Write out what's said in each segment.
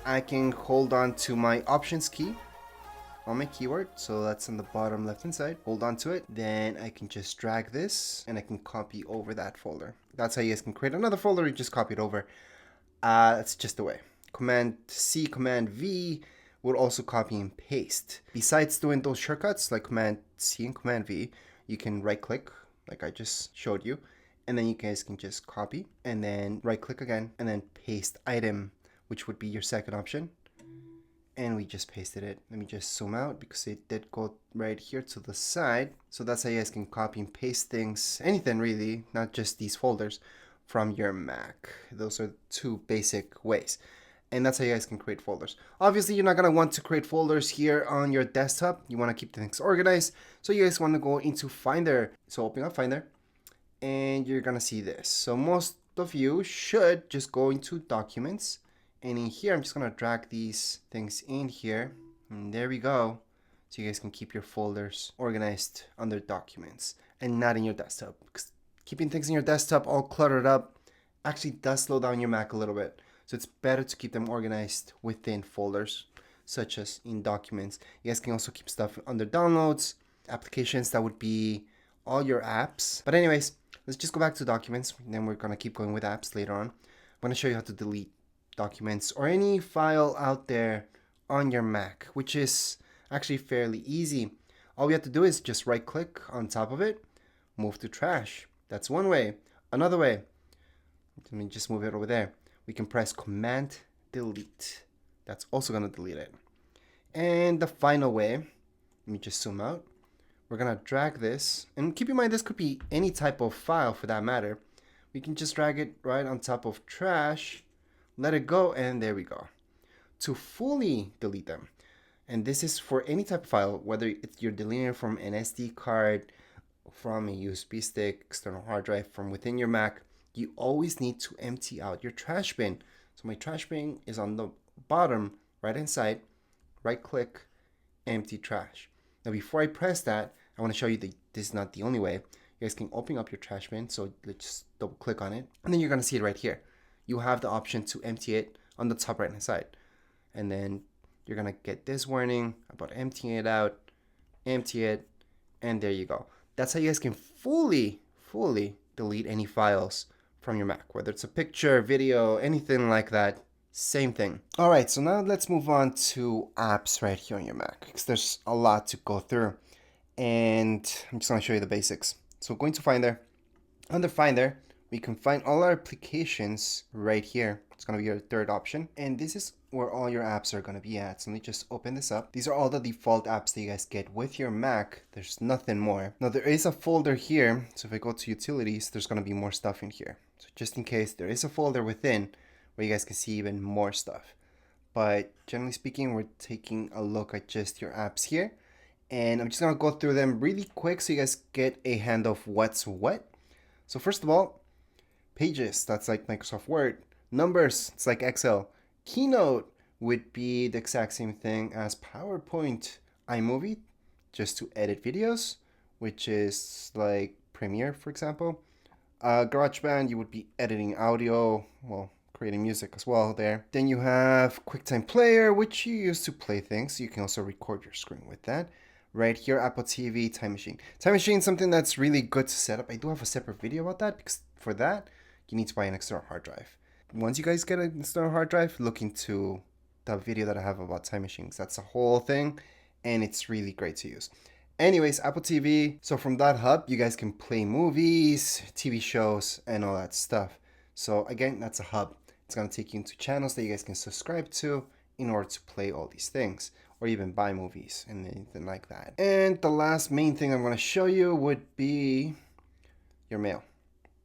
I can hold on to my options key on my keyboard, so that's on the bottom left hand side. Hold on to it, then I can just drag this and I can copy over that folder. That's how you guys can create another folder. You just copy it over. That's just the way. Command C, Command V would also copy and paste. Besides doing those shortcuts like Command C and Command V, you can right click like I just showed you, and then you guys can just copy and then right click again and then paste item, which would be your second option. And we just pasted it. Let me just zoom out because it did go right here to the side. So that's how you guys can copy and paste things, anything really, not just these folders, from your Mac. Those are two basic ways. And that's how you guys can create folders. Obviously, you're not going to want to create folders here on your desktop. You want to keep things organized. So you guys want to go into Finder. So open up Finder and you're going to see this. So most of you should just go into Documents. And in here, I'm just going to drag these things in here. And there we go. So you guys can keep your folders organized under Documents and not in your desktop. Because keeping things in your desktop all cluttered up actually does slow down your Mac a little bit. So it's better to keep them organized within folders, such as in Documents. You guys can also keep stuff under Downloads, Applications. That would be all your apps. But anyways, let's just go back to Documents. And then we're going to keep going with apps later on. I'm going to show you how to delete documents or any file out there on your Mac, which is actually fairly easy. All we have to do is just right click on top of it, move to trash. That's one way. Another way, let me just move it over there. We can press Command Delete. That's also going to delete it. And the final way, let me just zoom out. We're going to drag this, and keep in mind this could be any type of file for that matter. We can just drag it right on top of trash, let it go, and there we go. To fully delete them, and this is for any type of file, whether you're deleting it from an SD card, from a USB stick, external hard drive, from within your Mac, you always need to empty out your trash bin. So my trash bin is on the bottom right hand side. Right click, empty trash. Now before I press that, I want to show you that this is not the only way. You guys can open up your trash bin. So let's just double click on it, and then you're going to see it right here. You have the option to empty it on the top right hand side, and then you're going to get this warning about emptying it out. Empty it, and there you go. That's how you guys can fully delete any files from your Mac, whether it's a picture, video, anything like that. Same thing. All right, so now let's move on to apps right here on your Mac, because there's a lot to go through, and I'm just going to show you the basics. So going to Finder. Under Finder, we can find all our applications right here. It's going to be your third option, and this is where all your apps are going to be at. So let me just open this up. These are all the default apps that you guys get with your Mac. There's nothing more. Now there is a folder here. So if I go to Utilities, there's going to be more stuff in here. So just in case, there is a folder within where you guys can see even more stuff. But generally speaking, we're taking a look at just your apps here. And I'm just going to go through them really quick so you guys get a hand of what's what. So first of all, Pages, that's like Microsoft Word. Numbers, it's like Excel. Keynote would be the exact same thing as PowerPoint. iMovie, just to edit videos, which is like Premiere, for example. GarageBand, you would be editing audio, well, creating music as well there. Then you have QuickTime Player, which you use to play things. You can also record your screen with that. Right here, Apple TV, Time Machine. Time Machine is something that's really good to set up. I do have a separate video about that, because for that, you need to buy an external hard drive. Once you guys get an external hard drive, look into the video that I have about Time Machines. That's a whole thing, and it's really great to use. Anyways, Apple TV. So from that hub, you guys can play movies, TV shows, and all that stuff. So again, that's a hub. It's going to take you into channels that you guys can subscribe to in order to play all these things, or even buy movies and anything like that. And the last main thing I'm going to show you would be your mail.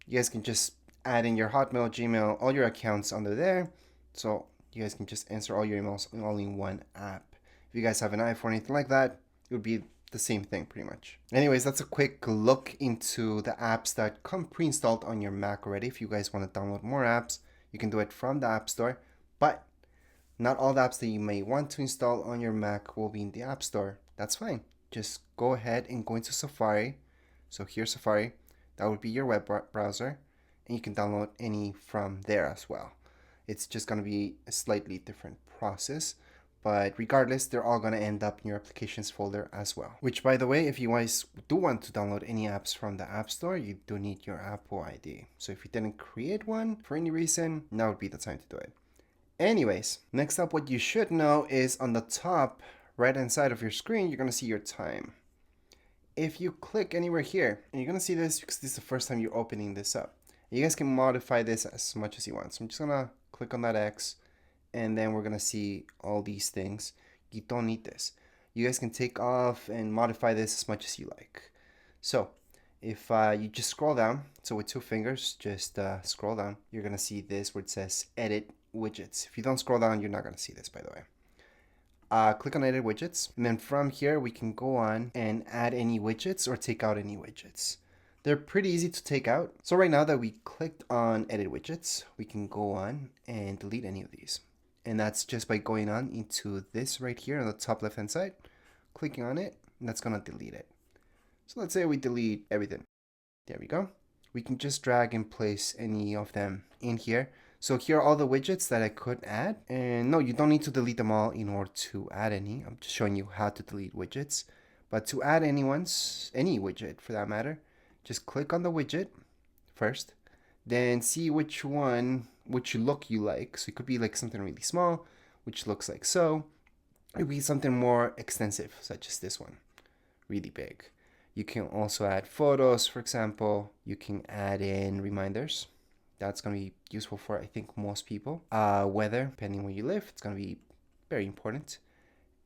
You guys can just add in your Hotmail, Gmail, all your accounts under there. So you guys can just answer all your emails all in one app. If you guys have an iPhone or anything like that, it would be the same thing pretty much. Anyways, that's a quick look into the apps that come pre-installed on your Mac already. If you guys want to download more apps, you can do it from the App Store. But not all the apps that you may want to install on your Mac will be in the App Store. That's fine. Just go ahead and go into Safari. So here's Safari. That would be your web browser. And you can download any from there as well. It's just going to be a slightly different process. But regardless, they're all going to end up in your applications folder as well. Which, by the way, if you guys do want to download any apps from the App Store, you do need your Apple ID. So if you didn't create one for any reason, now would be the time to do it. Anyways, next up, what you should know is on the top right hand side of your screen, you're going to see your time. If you click anywhere here, and you're going to see this because this is the first time you're opening this up. You guys can modify this as much as you want. So I'm just going to click on that X, and then we're going to see all these things. You don't need this. You guys can take off and modify this as much as you like. So if you just scroll down, so with 2 fingers, just scroll down, you're going to see this where it says edit widgets. If you don't scroll down, you're not going to see this, by the way. Click on edit widgets, and then from here we can go on and add any widgets or take out any widgets. They're pretty easy to take out. So right now that we clicked on edit widgets, we can go on and delete any of these. And that's just by going on into this right here on the top left hand side, clicking on it, and that's going to delete it. So let's say we delete everything. There we go. We can just drag and place any of them in here. So here are all the widgets that I could add. And no, you don't need to delete them all in order to add any. I'm just showing you how to delete widgets. But to add any widget for that matter, just click on the widget first. Then see which look you like. So it could be like something really small, which looks like so. It could be something more extensive, such as this one, really big. You can also add photos, for example. You can add in reminders. That's going to be useful for, I think, most people. Weather, depending where you live, it's going to be very important.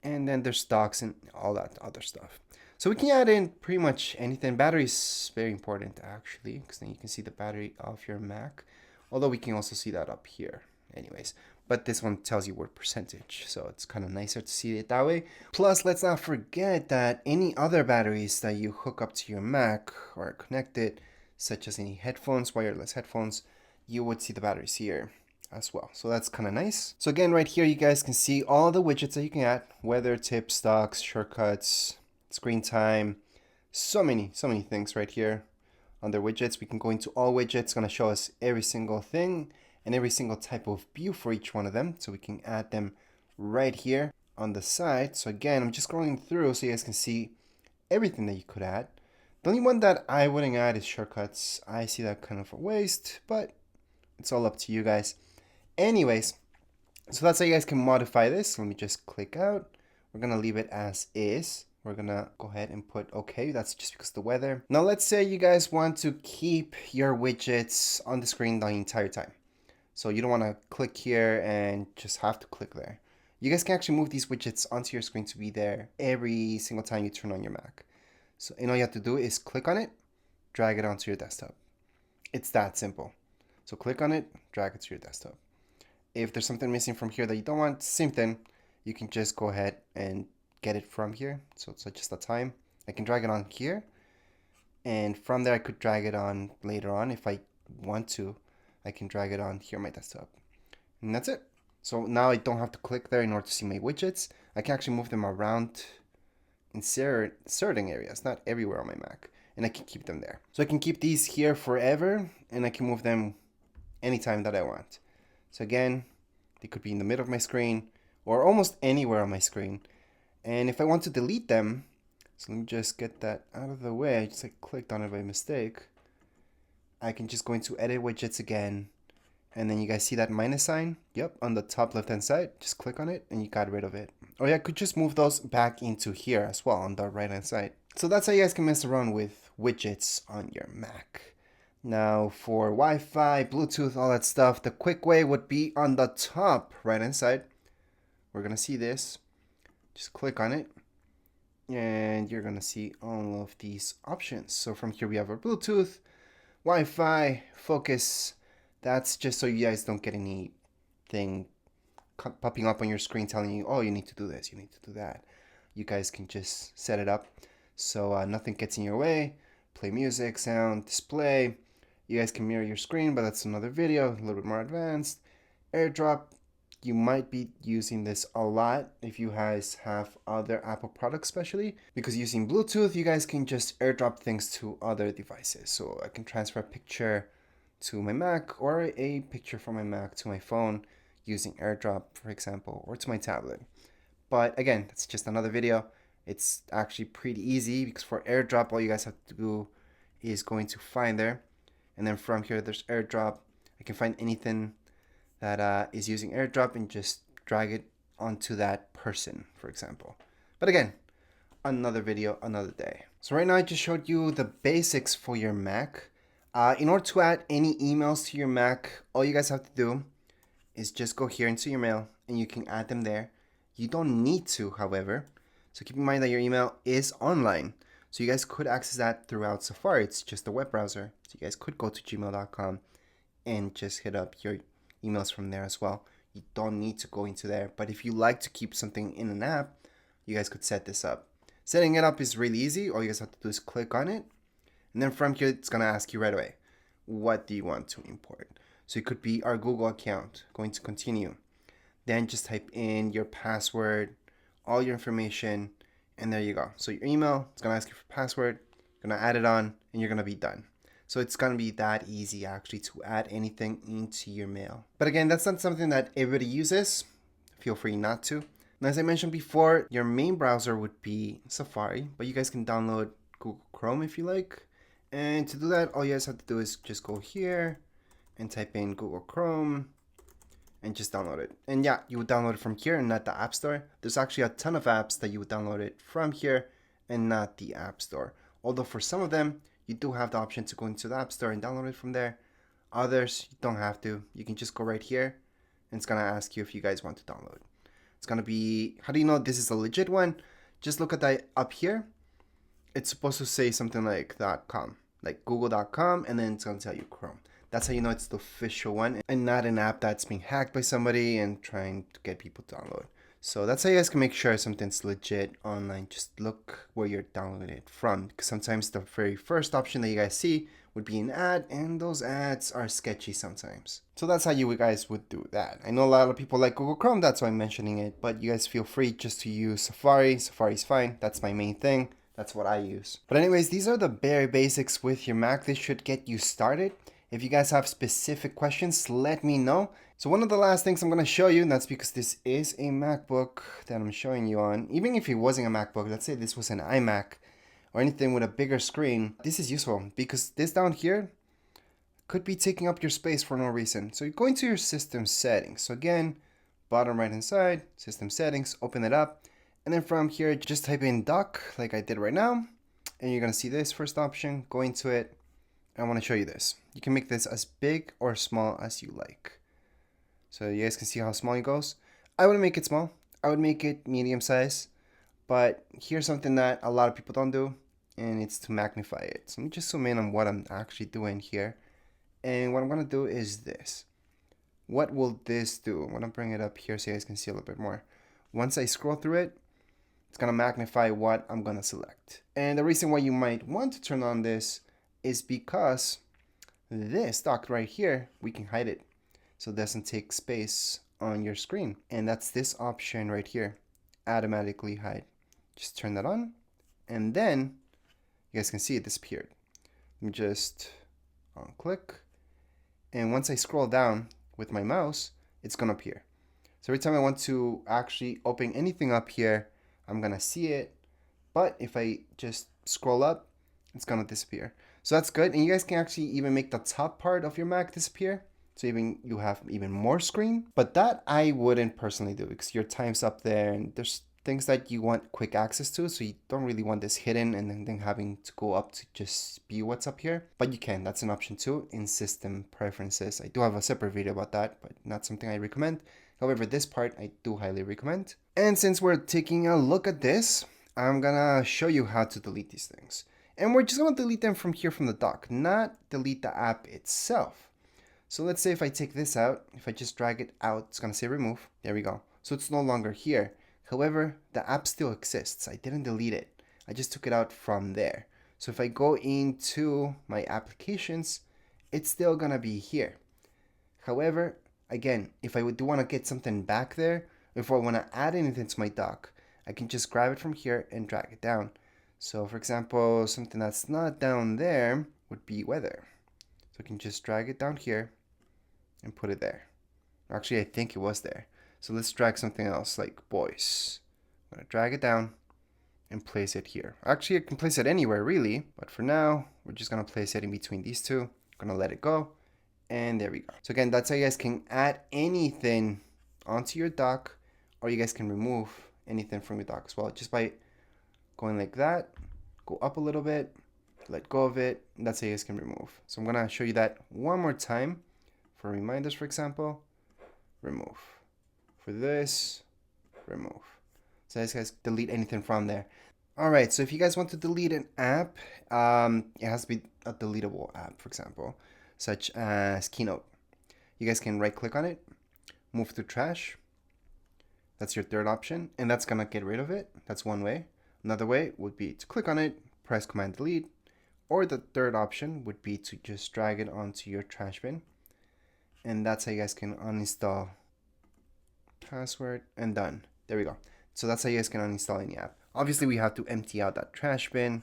And then there's stocks and all that other stuff. So we can add in pretty much anything. Battery is very important, actually, because then you can see the battery of your Mac. Although we can also see that up here. Anyways, but this one tells you what percentage. So it's kind of nicer to see it that way. Plus, let's not forget that any other batteries that you hook up to your Mac or are connected, such as any headphones, wireless headphones, you would see the batteries here as well. So that's kind of nice. So again, right here, you guys can see all the widgets that you can add: weather, tips, stocks, shortcuts, screen time, so many things right here. Under widgets, we can go into all widgets. It's going to show us every single thing and every single type of view for each one of them. So we can add them right here on the side. So again, I'm just scrolling through so you guys can see everything that you could add. The only one that I wouldn't add is shortcuts. I see that kind of a waste, but it's all up to you guys. Anyways, so that's how you guys can modify this. Let me just click out. We're going to leave it as is. We're going to go ahead and put OK. That's just because of the weather. Now, let's say you guys want to keep your widgets on the screen the entire time. So you don't want to click here and just have to click there. You guys can actually move these widgets onto your screen to be there every single time you turn on your Mac. So all you have to do is click on it, drag it onto your desktop. It's that simple. So click on it, drag it to your desktop. If there's something missing from here that you don't want, same thing. You can just go ahead and get it from here. So it's just the time. I can drag it on here. And from there, I could drag it on later on. If I want to, I can drag it on here on my desktop. And that's it. So now I don't have to click there in order to see my widgets. I can actually move them around in certain areas, not everywhere on my Mac. And I can keep them there. So I can keep these here forever, and I can move them anytime that I want. So again, they could be in the middle of my screen or almost anywhere on my screen. And if I want to delete them, so let me just get that out of the way. I just clicked on it by mistake. I can just go into edit widgets again. And then you guys see that minus sign? Yep, on the top left hand side. Just click on it and you got rid of it. Or yeah, I could just move those back into here as well on the right hand side. So that's how you guys can mess around with widgets on your Mac. Now for Wi-Fi, Bluetooth, all that stuff, the quick way would be on the top right hand side. We're going to see this. Just click on it and you're going to see all of these options. So from here we have our Bluetooth, Wi-Fi, focus. That's just so you guys don't get anything popping up on your screen telling you, oh, you need to do this, you need to do that. You guys can just set it up so nothing gets in your way. Play music, sound, display. You guys can mirror your screen, but that's another video, a little bit more advanced. AirDrop, you might be using this a lot if you guys have other Apple products especially, because using Bluetooth, you guys can just AirDrop things to other devices. So I can transfer a picture to my Mac or a picture from my Mac to my phone using AirDrop, for example, or to my tablet. But again, that's just another video. It's actually pretty easy because for AirDrop, all you guys have to do is going to find there. And then from here, there's AirDrop. I can find anything that is using AirDrop and just drag it onto that person, for example. But again, another video, another day. So right now I just showed you the basics for your Mac. In order to add any emails to your Mac, all you guys have to do is just go here into your mail and you can add them there. You don't need to, however. So keep in mind that your email is online. So you guys could access that throughout Safari. It's just a web browser. So you guys could go to gmail.com and just hit up your emails from there as well. You don't need to go into there. But if you like to keep something in an app, you guys could set this up. Setting it up is really easy. All you guys have to do is click on it. And then from here, it's going to ask you right away, what do you want to import? So it could be our Google account. Going to continue. Then just type in your password, all your information, and there you go. So your email, it's going to ask you for password, going to add it on, and you're going to be done. So it's going to be that easy actually to add anything into your mail. But again, that's not something that everybody uses. Feel free not to. And as I mentioned before, your main browser would be Safari, but you guys can download Google Chrome if you like. And to do that, all you guys have to do is just go here and type in Google Chrome and just download it. And yeah, you would download it from here and not the App Store. There's actually a ton of apps that you would download it from here and not the App Store. Although for some of them, you do have the option to go into the App Store and download it from there. Others, you don't have to. You can just go right here and it's gonna ask you if you guys want to download. It's gonna be, how do you know this is a legit one? Just look at that up here. It's supposed to say something like .com, like google.com, and then it's gonna tell you Chrome. That's how you know it's the official one and not an app that's being hacked by somebody and trying to get people to download. So that's how you guys can make sure something's legit online. Just look where you're downloading it from, because sometimes the very first option that you guys see would be an ad, and those ads are sketchy sometimes. So that's how you guys would do that. I know a lot of people like Google Chrome, that's why I'm mentioning it, but you guys feel free just to use Safari. Safari's fine. That's my main thing. That's what I use. But anyways, these are the bare basics with your Mac. This should get you started. If you guys have specific questions, let me know. So one of the last things I'm going to show you, and that's because this is a MacBook that I'm showing you on. Even if it wasn't a MacBook, let's say this was an iMac or anything with a bigger screen, this is useful because this down here could be taking up your space for no reason. So you go into your system settings. So again, bottom right hand side, system settings, open it up. And then from here, just type in dock like I did right now. And you're going to see this first option, go into it. I want to show you this. You can make this as big or small as you like. So you guys can see how small it goes. I wouldn't make it small. I would make it medium size. But here's something that a lot of people don't do, and it's to magnify it. So let me just zoom in on what I'm actually doing here. And what I'm going to do is this. What will this do? I'm going to bring it up here so you guys can see a little bit more. Once I scroll through it, it's going to magnify what I'm going to select. And the reason why you might want to turn on this is because this dock right here, we can hide it so it doesn't take space on your screen. And that's this option right here, automatically hide. Just turn that on, and then you guys can see it disappeared. Let me just click, and once I scroll down with my mouse, it's gonna appear. So every time I want to actually open anything up here, I'm gonna see it, but if I just scroll up, it's gonna disappear. So that's good, and you guys can actually even make the top part of your Mac disappear, so even you have even more screen. But that I wouldn't personally do because your time's up there, and there's things that you want quick access to, so you don't really want this hidden and then having to go up to just be what's up here. But you can, that's an option too in system preferences. I do have a separate video about that, but not something I recommend. However, this part I do highly recommend. And since we're taking a look at this, I'm gonna show you how to delete these things. And we're just going to delete them from here from the dock, not delete the app itself. So let's say if I take this out, if I just drag it out, it's going to say remove. There we go. So it's no longer here. However, the app still exists. I didn't delete it. I just took it out from there. So if I go into my applications, it's still going to be here. However, again, if I do want to get something back there, if I want to add anything to my dock, I can just grab it from here and drag it down. So for example, something that's not down there would be weather. So I can just drag it down here and put it there. Actually, I think it was there. So let's drag something else like boys. I'm gonna drag it down and place it here. Actually, I can place it anywhere really, but for now, we're just gonna place it in between these two. I'm gonna let it go, and there we go. So again, that's how you guys can add anything onto your dock, or you guys can remove anything from your dock as well, just by going like that, go up a little bit, let go of it, and that's how you guys can remove. So I'm gonna show you that one more time. For reminders, for example, remove. For this, remove. So you guys delete anything from there. Alright, so if you guys want to delete an app, it has to be a deletable app, for example, such as Keynote. You guys can right click on it, move to trash. That's your third option, and that's gonna get rid of it. That's one way. Another way would be to click on it, press Command Delete, or the third option would be to just drag it onto your trash bin. And that's how you guys can uninstall password, and done. There we go. So that's how you guys can uninstall any app. Obviously, we have to empty out that trash bin,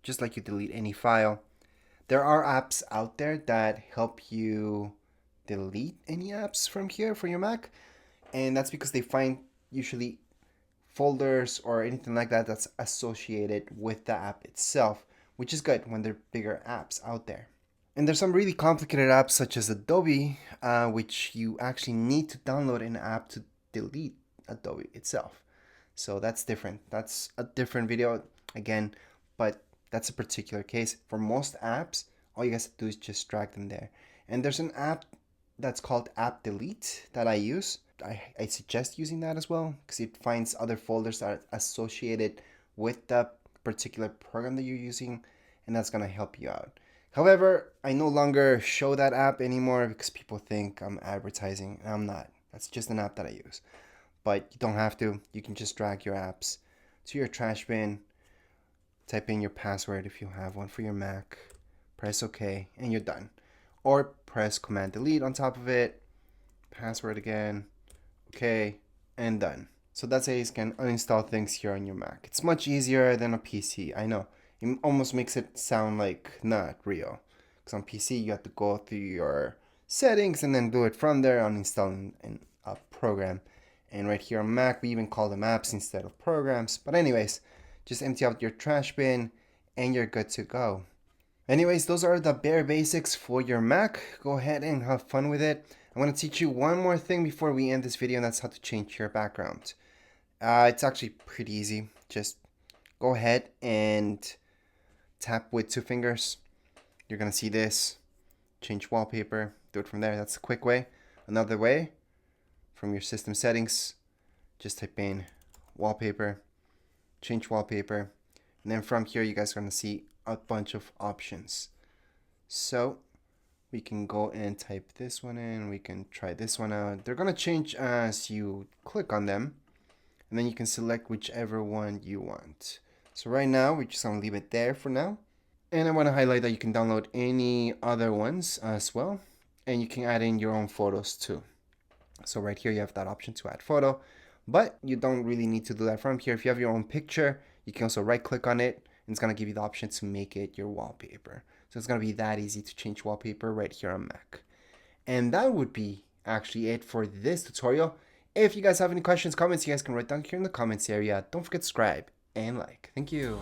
just like you delete any file. There are apps out there that help you delete any apps from here for your Mac, and that's because they find usually folders or anything like that that's associated with the app itself, which is good when there are bigger apps out there. And there's some really complicated apps such as Adobe, which you actually need to download an app to delete Adobe itself. So that's different. That's a different video again, but that's a particular case. For most apps, all you guys have to do is just drag them there. And there's an app that's called App Delete that I use. I suggest using that as well because it finds other folders that are associated with the particular program that you're using, and that's gonna help you out. However, I no longer show that app anymore because people think I'm advertising, and I'm not. That's just an app that I use. But you don't have to. You can just drag your apps to your trash bin, type in your password if you have one for your Mac, press OK, and you're done. Or press Command Delete on top of it, password again, OK, and done. So that's how you can uninstall things here on your Mac. It's much easier than a PC, I know. It almost makes it sound like not real. Because on PC, you have to go through your settings and then do it from there, uninstalling a program. And right here on Mac, we even call them apps instead of programs. But anyways, just empty out your trash bin and you're good to go. Anyways, those are the bare basics for your Mac. Go ahead and have fun with it. I'm going to teach you one more thing before we end this video, and that's how to change your background. It's actually pretty easy. Just go ahead and tap with 2 fingers. You're going to see this. Change wallpaper. Do it from there. That's a quick way. Another way, from your system settings, just type in wallpaper, change wallpaper, and then from here you guys are going to see a bunch of options. So we can go and type this one in, we can try this one out. They're going to change as you click on them, and then you can select whichever one you want. So right now we're just going to leave it there for now, and I want to highlight that you can download any other ones as well, and you can add in your own photos too. So right here you have that option to add photo, but you don't really need to do that from here. If you have your own picture, you can also right click on it, and it's going to give you the option to make it your wallpaper. So it's going to be that easy to change wallpaper right here on Mac. And that would be actually it for this tutorial. If you guys have any questions, comments, you guys can write down here in the comments area. Don't forget to subscribe and like. Thank you.